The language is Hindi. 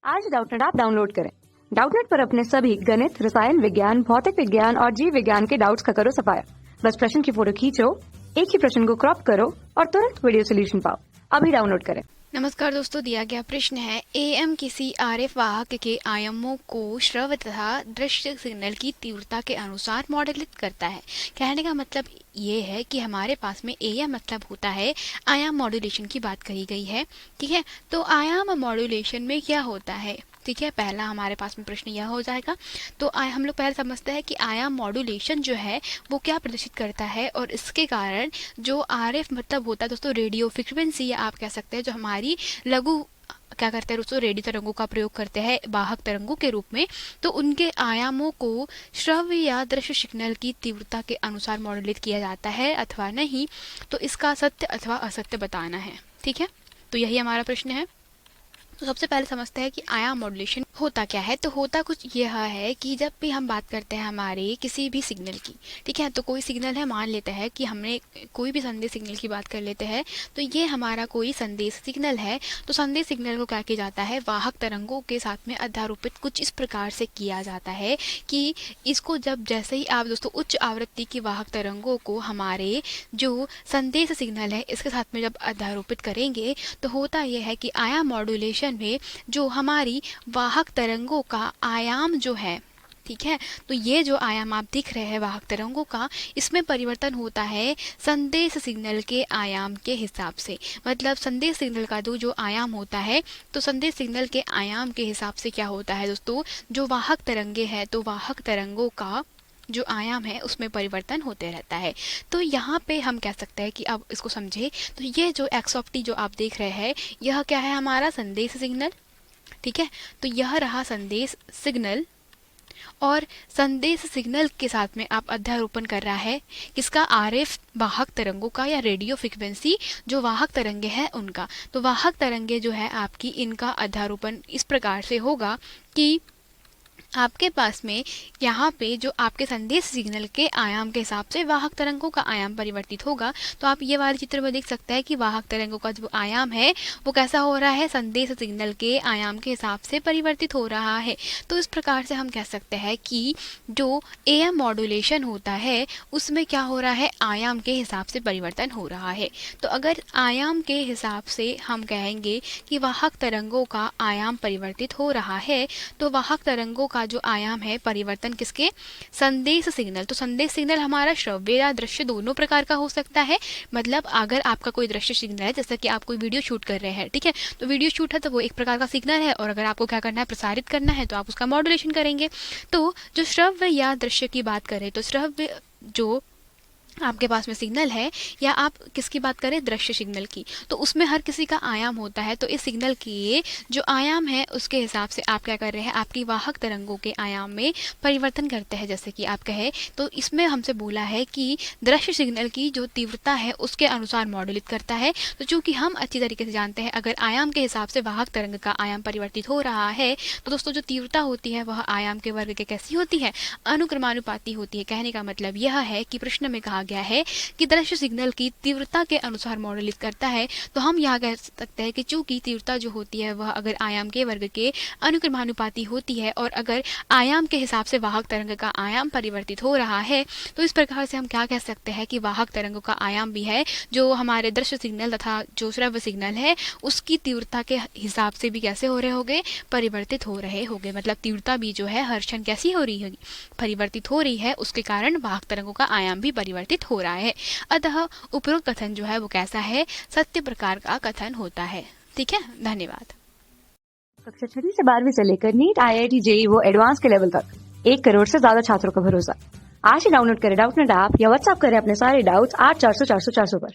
आज डाउटनेट ऐप डाउनलोड करें। डाउटनेट पर अपने सभी गणित, रसायन विज्ञान, भौतिक विज्ञान और जीव विज्ञान के डाउट्स का करो सफाया। बस प्रश्न की फोटो खींचो, एक ही प्रश्न को क्रॉप करो और तुरंत वीडियो सोल्यूशन पाओ। अभी डाउनलोड करें। नमस्कार दोस्तों, दिया गया प्रश्न है एएम किसी आरएफ वाहक के आयामों को श्रव्य तथा दृश्य सिग्नल की तीव्रता के अनुसार मॉडलित करता है। कहने का मतलब ये है कि हमारे पास में एएम मतलब होता है आयाम मॉड्यूलेशन की बात कही गई है। ठीक है, तो आयाम मॉड्यूलेशन में क्या होता है? ठीक है, पहला हमारे पास में प्रश्न यह हो जाएगा। तो हम लोग पहले समझते हैं कि आयाम मॉड्यूलेशन जो है वो क्या प्रदर्शित करता है, और इसके कारण जो आरएफ मतलब होता है दोस्तों रेडियो फ्रिक्वेंसी, या आप कह सकते हैं जो हमारी लघु क्या करते हैं दोस्तों रेडियो तरंगों का प्रयोग करते हैं वाहक तरंगों के रूप में, तो उनके आयामों को श्रव्य या दृश्य सिग्नल की तीव्रता के अनुसार मॉड्यूलेट किया जाता है अथवा नहीं, तो इसका सत्य अथवा असत्य बताना है। ठीक है, तो यही हमारा प्रश्न है। तो सबसे पहले समझते हैं कि आयाम मॉड्यूलेशन होता क्या है। तो होता कुछ यह है कि जब भी हम बात करते हैं हमारे किसी भी सिग्नल की, ठीक है, तो कोई सिग्नल है, मान लेते हैं कि हमने कोई भी संदेश सिग्नल की बात कर लेते हैं, तो ये हमारा कोई संदेश सिग्नल है। तो संदेश सिग्नल को क्या किया जाता है, वाहक तरंगों के साथ में अध्यारोपित कुछ इस प्रकार से किया जाता है कि इसको जब जैसे ही आप दोस्तों उच्च आवृत्ति की वाहक तरंगों को हमारे जो संदेश सिग्नल है इसके साथ में जब अध्यारोपित करेंगे, तो होता यह है कि आयाम मॉड्यूलेशन में जो हमारी वाहक तरंगों का आयाम जो है, ठीक है, तो ये जो आयाम आप दिख रहे हैं वाहक तरंगों का, इसमें परिवर्तन होता है संदेश सिग्नल के आयाम के हिसाब से। मतलब संदेश सिग्नल का जो आयाम होता है, तो संदेश सिग्नल के आयाम के हिसाब से क्या होता है दोस्तों, जो वाहक तरंगे हैं तो वाहक तरंगों का जो आयाम है उसमें परिवर्तन होते रहता है। तो यहाँ पे हम कह सकते हैं कि अब इसको समझे, तो ये जो एक्स ऑफ टी जो आप देख रहे हैं यह क्या है, हमारा संदेश सिग्नल। ठीक है, तो यह रहा संदेश सिग्नल, और संदेश सिग्नल के साथ में आप अध्यारोपण कर रहा है किसका, आरएफ वाहक तरंगों का, या रेडियो फ्रिक्वेंसी जो वाहक तरंगे हैं उनका। तो वाहक तरंगे जो है आपकी, इनका अध्यारोपण इस प्रकार से होगा कि आपके पास में यहाँ पे जो आपके संदेश सिग्नल के आयाम के हिसाब से वाहक तरंगों का आयाम परिवर्तित होगा। तो आप ये वाले चित्र में देख सकते हैं कि वाहक तरंगों का जो आयाम है वो कैसा हो रहा है, संदेश सिग्नल के आयाम के हिसाब से परिवर्तित हो रहा है। तो इस प्रकार से हम कह सकते हैं कि जो एएम मॉड्यूलेशन होता है उसमें क्या हो रहा है, आयाम के हिसाब से परिवर्तन हो रहा है। तो अगर आयाम के हिसाब से हम कहेंगे कि वाहक तरंगों का आयाम परिवर्तित हो रहा है, तो वाहक तरंगों का जो आयाम है परिवर्तन किसके, संदेश सिग्नल। तो संदेश सिग्नल हमारा श्रव्य या दृश्य दोनों प्रकार का हो सकता है। मतलब अगर आपका कोई दृश्य सिग्नल है, जैसा कि आप कोई वीडियो शूट कर रहे हैं, ठीक है, तो वीडियो शूट है तो वो एक प्रकार का सिग्नल है, और अगर आपको क्या करना है, प्रसारित करना है, तो आप उसका मॉड्यूलेशन करेंगे। तो जो श्रव्य या दृश्य की बात करें, तो श्रव्य जो आपके पास में सिग्नल है, या आप किसकी बात करें, दृश्य सिग्नल की, तो उसमें हर किसी का आयाम होता है। तो इस सिग्नल के जो आयाम है उसके हिसाब से आप क्या कर रहे हैं, आपकी वाहक तरंगों के आयाम में परिवर्तन करते हैं। जैसे कि आप कहे तो इसमें हमसे बोला है कि दृश्य सिग्नल की जो तीव्रता है उसके अनुसार मॉड्यूलेट करता है। तो चूंकि हम अच्छी तरीके से जानते हैं अगर आयाम के हिसाब से वाहक तरंग का आयाम परिवर्तित हो रहा है, तो दोस्तों जो तीव्रता होती है वह आयाम के वर्ग के कैसी होती है, अनुक्रमानुपाती होती है। कहने का मतलब यह है कि प्रश्न में कहा गया है कि दृश्य सिग्नल की तीव्रता के अनुसार मॉड्यूलेट करता है। तो हम यहाँ कह सकते हैं कि चूंकि तीव्रता जो होती है वह अगर आयाम के वर्ग के अनुक्रमानुपाती होती है, और अगर आयाम के हिसाब से वाहक तरंग का आयाम परिवर्तित हो रहा है, तो इस प्रकार से हम क्या कह सकते हैं कि वाहक तरंगों का आयाम भी है जो हमारे दृश्य सिग्नल तथा जो श्रव्य सिग्नल है उसकी तीव्रता के हिसाब से भी कैसे हो रहे होंगे, परिवर्तित हो रहे होंगे। मतलब तीव्रता भी जो है हर क्षण कैसी हो रही होगी, परिवर्तित हो रही है, उसके कारण वाहक तरंगों का आयाम भी परिवर्तित हो रहा है। अतः उपरोक्त कथन जो है वो कैसा है, सत्य प्रकार का कथन होता है। ठीक है, धन्यवाद। कक्षा 6 से 12वीं से लेकर नीट, आईआईटी, जेईई वो एडवांस के लेवल तक 1 करोड़ से ज्यादा छात्रों का भरोसा। आज ही डाउनलोड करें डाउटनेट ऐप या व्हाट्सएप करें अपने सारे डाउट्स 8400 400 400 पर।